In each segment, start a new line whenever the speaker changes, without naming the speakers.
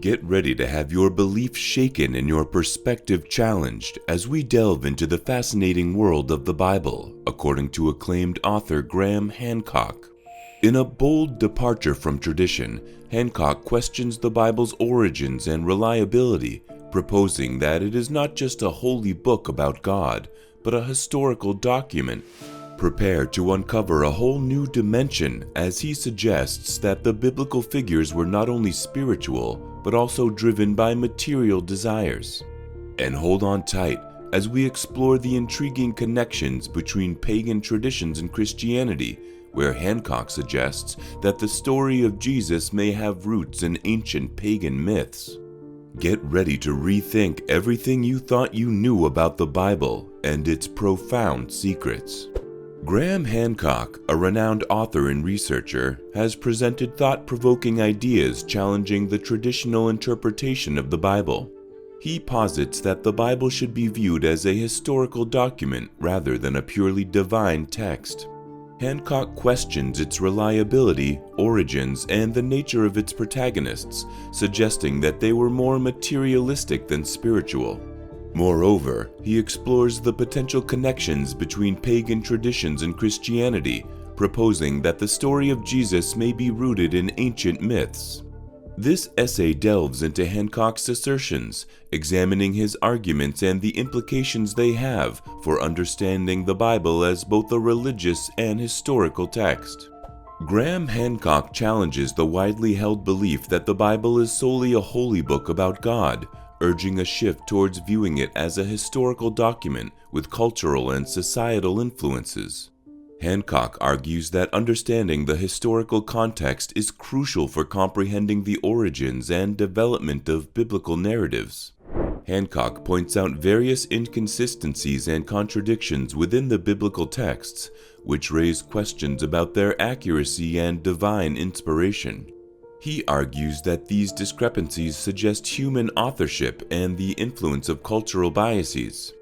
Get ready to have your belief shaken and your perspective challenged as we delve into the fascinating world of the Bible, according to acclaimed author Graham Hancock. In a bold departure from tradition, Hancock questions the Bible's origins and reliability, proposing that it is not just a holy book about God, but a historical document. Prepare to uncover a whole new dimension as he suggests that the biblical figures were not only spiritual, but also driven by material desires. And hold on tight as we explore the intriguing connections between pagan traditions and Christianity, where Hancock suggests that the story of Jesus may have roots in ancient pagan myths. Get ready to rethink everything you thought you knew about the Bible and its profound secrets. Graham Hancock, a renowned author and researcher, has presented thought-provoking ideas challenging the traditional interpretation of the Bible. He posits that the Bible should be viewed as a historical document rather than a purely divine text. Hancock questions its reliability, origins, and the nature of its protagonists, suggesting that they were more materialistic than spiritual. Moreover, he explores the potential connections between pagan traditions and Christianity, proposing that the story of Jesus may be rooted in ancient myths. This essay delves into Hancock's assertions, examining his arguments and the implications they have for understanding the Bible as both a religious and historical text. Graham Hancock challenges the widely held belief that the Bible is solely a holy book about God, urging a shift towards viewing it as a historical document with cultural and societal influences. Hancock argues that understanding the historical context is crucial for comprehending the origins and development of biblical narratives. Hancock points out various inconsistencies and contradictions within the biblical texts, which raise questions about their accuracy and divine inspiration. He argues that these discrepancies suggest human authorship and the influence of cultural biases.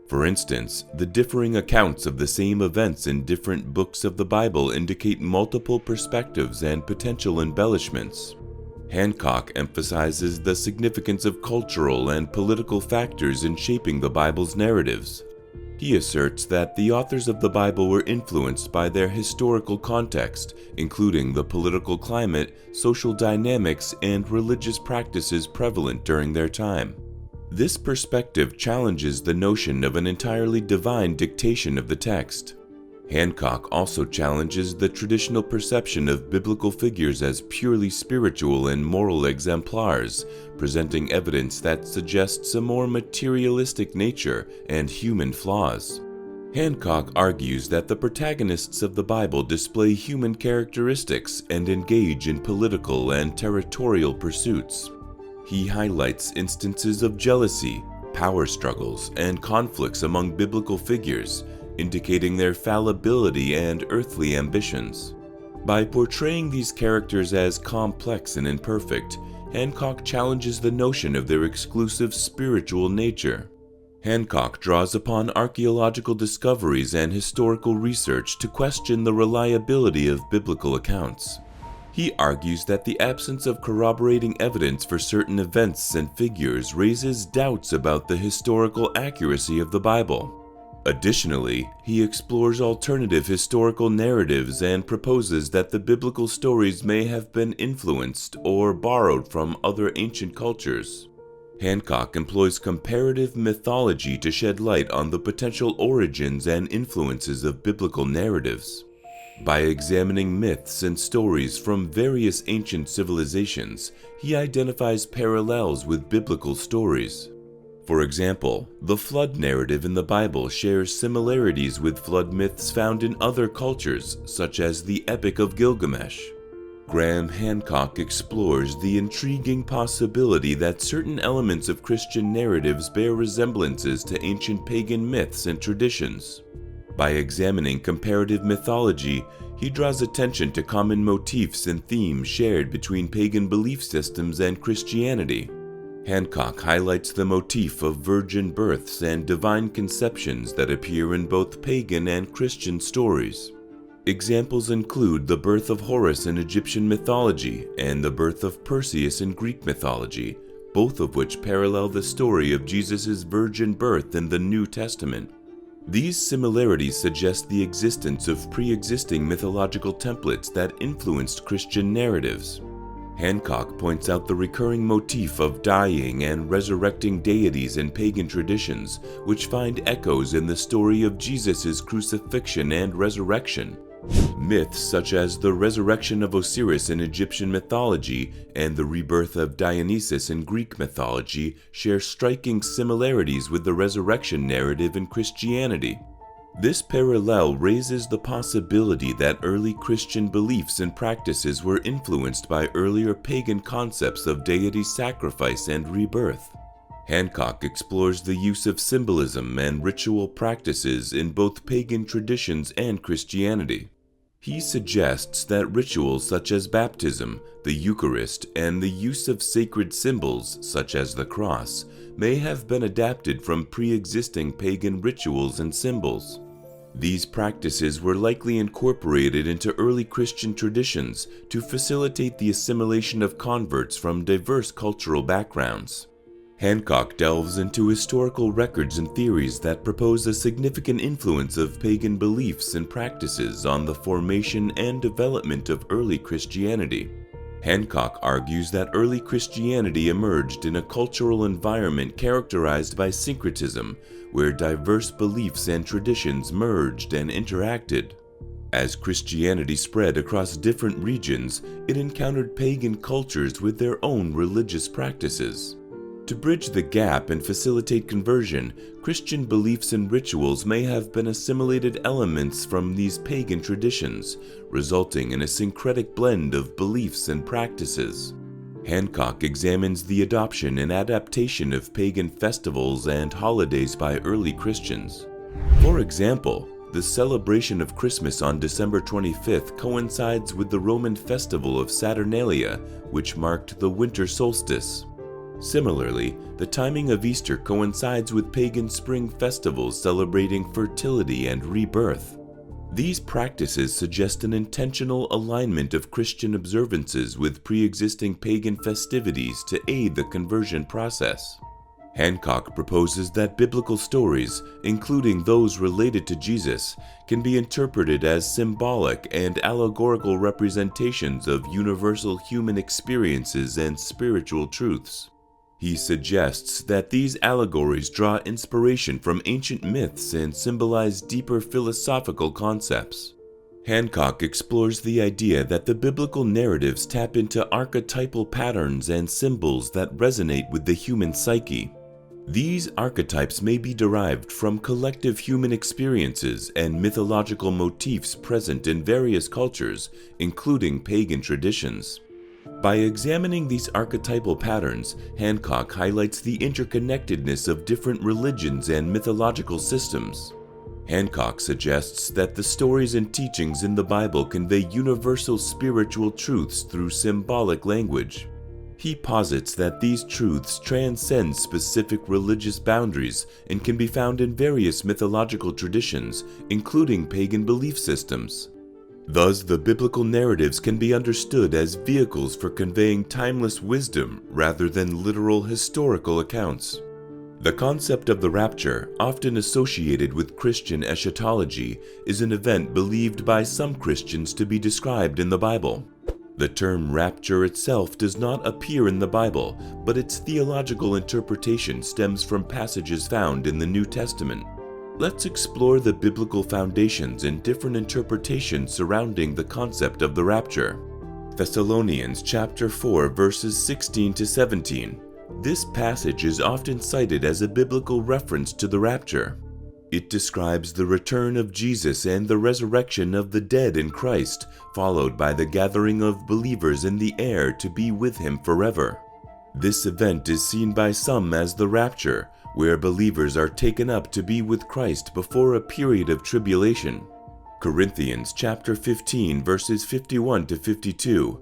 For instance, the differing accounts of the same events in different books of the Bible indicate multiple perspectives and potential embellishments. Hancock emphasizes the significance of cultural and political factors in shaping the Bible's narratives. He asserts that the authors of the Bible were influenced by their historical context, including the political climate, social dynamics, and religious practices prevalent during their time. This perspective challenges the notion of an entirely divine dictation of the text. Hancock also challenges the traditional perception of biblical figures as purely spiritual and moral exemplars, presenting evidence that suggests a more materialistic nature and human flaws. Hancock argues that the protagonists of the Bible display human characteristics and engage in political and territorial pursuits. He highlights instances of jealousy, power struggles, and conflicts among biblical figures, indicating their fallibility and earthly ambitions. By portraying these characters as complex and imperfect, Hancock challenges the notion of their exclusive spiritual nature. Hancock draws upon archaeological discoveries and historical research to question the reliability of biblical accounts. He argues that the absence of corroborating evidence for certain events and figures raises doubts about the historical accuracy of the Bible. Additionally, he explores alternative historical narratives and proposes that the biblical stories may have been influenced or borrowed from other ancient cultures. Hancock employs comparative mythology to shed light on the potential origins and influences of biblical narratives. By examining myths and stories from various ancient civilizations, he identifies parallels with biblical stories. For example, the flood narrative in the Bible shares similarities with flood myths found in other cultures, such as the Epic of Gilgamesh. Graham Hancock explores the intriguing possibility that certain elements of Christian narratives bear resemblances to ancient pagan myths and traditions. By examining comparative mythology, he draws attention to common motifs and themes shared between pagan belief systems and Christianity. Hancock highlights the motif of virgin births and divine conceptions that appear in both pagan and Christian stories. Examples include the birth of Horus in Egyptian mythology and the birth of Perseus in Greek mythology, both of which parallel the story of Jesus' virgin birth in the New Testament. These similarities suggest the existence of pre-existing mythological templates that influenced Christian narratives. Hancock points out the recurring motif of dying and resurrecting deities in pagan traditions, which find echoes in the story of Jesus' crucifixion and resurrection. Myths such as the resurrection of Osiris in Egyptian mythology and the rebirth of Dionysus in Greek mythology share striking similarities with the resurrection narrative in Christianity. This parallel raises the possibility that early Christian beliefs and practices were influenced by earlier pagan concepts of deity sacrifice and rebirth. Hancock explores the use of symbolism and ritual practices in both pagan traditions and Christianity. He suggests that rituals such as baptism, the Eucharist, and the use of sacred symbols such as the cross may have been adapted from pre-existing pagan rituals and symbols. These practices were likely incorporated into early Christian traditions to facilitate the assimilation of converts from diverse cultural backgrounds. Hancock delves into historical records and theories that propose a significant influence of pagan beliefs and practices on the formation and development of early Christianity. Hancock argues that early Christianity emerged in a cultural environment characterized by syncretism, where diverse beliefs and traditions merged and interacted. As Christianity spread across different regions, it encountered pagan cultures with their own religious practices. To bridge the gap and facilitate conversion, Christian beliefs and rituals may have been assimilated elements from these pagan traditions, resulting in a syncretic blend of beliefs and practices. Hancock examines the adoption and adaptation of pagan festivals and holidays by early Christians. For example, the celebration of Christmas on December 25th coincides with the Roman festival of Saturnalia, which marked the winter solstice. Similarly, the timing of Easter coincides with pagan spring festivals celebrating fertility and rebirth. These practices suggest an intentional alignment of Christian observances with pre-existing pagan festivities to aid the conversion process. Hancock proposes that biblical stories, including those related to Jesus, can be interpreted as symbolic and allegorical representations of universal human experiences and spiritual truths. He suggests that these allegories draw inspiration from ancient myths and symbolize deeper philosophical concepts. Hancock explores the idea that the biblical narratives tap into archetypal patterns and symbols that resonate with the human psyche. These archetypes may be derived from collective human experiences and mythological motifs present in various cultures, including pagan traditions. By examining these archetypal patterns, Hancock highlights the interconnectedness of different religions and mythological systems. Hancock suggests that the stories and teachings in the Bible convey universal spiritual truths through symbolic language. He posits that these truths transcend specific religious boundaries and can be found in various mythological traditions, including pagan belief systems. Thus, the biblical narratives can be understood as vehicles for conveying timeless wisdom rather than literal historical accounts. The concept of the rapture, often associated with Christian eschatology, is an event believed by some Christians to be described in the Bible. The term rapture itself does not appear in the Bible, but its theological interpretation stems from passages found in the New Testament. Let's explore the biblical foundations and different interpretations surrounding the concept of the rapture. Thessalonians chapter 4 verses 16 to 17. This passage is often cited as a biblical reference to the rapture. It describes the return of Jesus and the resurrection of the dead in Christ, followed by the gathering of believers in the air to be with him forever. This event is seen by some as the rapture, where believers are taken up to be with Christ before a period of tribulation. Corinthians chapter 15 verses 51 to 52.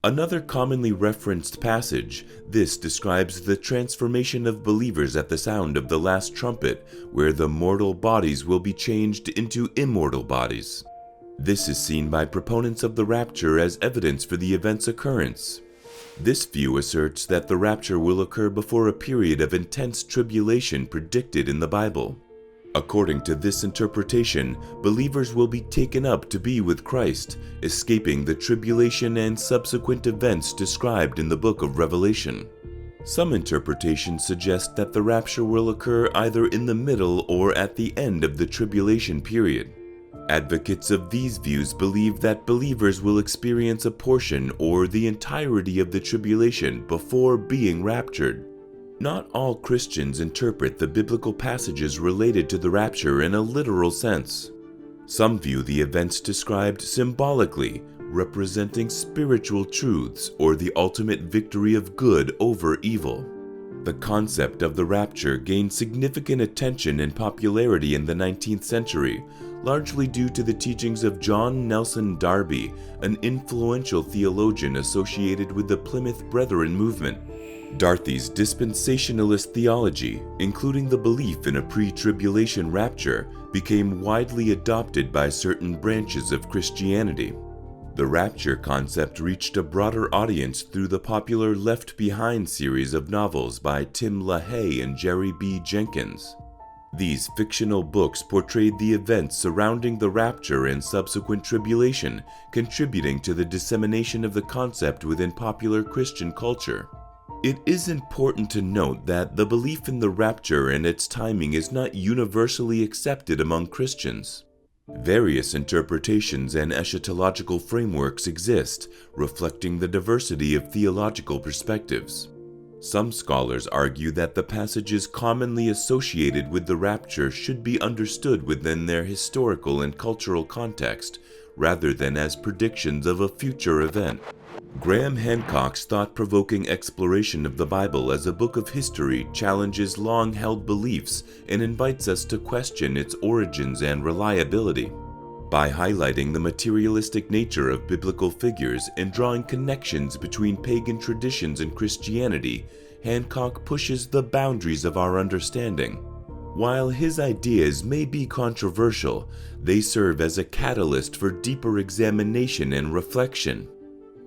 Another commonly referenced passage, this describes the transformation of believers at the sound of the last trumpet, where the mortal bodies will be changed into immortal bodies. This is seen by proponents of the rapture as evidence for the event's occurrence. This view asserts that the rapture will occur before a period of intense tribulation predicted in the Bible. According to this interpretation, believers will be taken up to be with Christ, escaping the tribulation and subsequent events described in the book of Revelation. Some interpretations suggest that the rapture will occur either in the middle or at the end of the tribulation period. Advocates of these views believe that believers will experience a portion or the entirety of the tribulation before being raptured. Not all Christians interpret the biblical passages related to the rapture in a literal sense. Some view the events described symbolically, representing spiritual truths or the ultimate victory of good over evil. The concept of the rapture gained significant attention and popularity in the 19th century, largely due to the teachings of John Nelson Darby, an influential theologian associated with the Plymouth Brethren movement. Darby's dispensationalist theology, including the belief in a pre-tribulation rapture, became widely adopted by certain branches of Christianity. The rapture concept reached a broader audience through the popular Left Behind series of novels by Tim LaHaye and Jerry B. Jenkins. These fictional books portrayed the events surrounding the rapture and subsequent tribulation, contributing to the dissemination of the concept within popular Christian culture. It is important to note that the belief in the rapture and its timing is not universally accepted among Christians. Various interpretations and eschatological frameworks exist, reflecting the diversity of theological perspectives. Some scholars argue that the passages commonly associated with the rapture should be understood within their historical and cultural context, rather than as predictions of a future event. Graham Hancock's thought-provoking exploration of the Bible as a book of history challenges long-held beliefs and invites us to question its origins and reliability. By highlighting the materialistic nature of biblical figures and drawing connections between pagan traditions and Christianity, Hancock pushes the boundaries of our understanding. While his ideas may be controversial, they serve as a catalyst for deeper examination and reflection.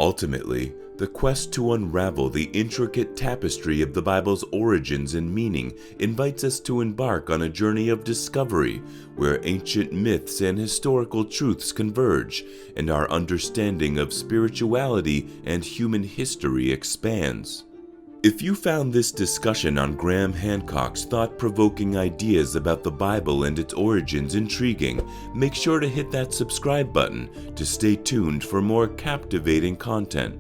Ultimately, the quest to unravel the intricate tapestry of the Bible's origins and meaning invites us to embark on a journey of discovery where ancient myths and historical truths converge, and our understanding of spirituality and human history expands. If you found this discussion on Graham Hancock's thought-provoking ideas about the Bible and its origins intriguing, make sure to hit that subscribe button to stay tuned for more captivating content.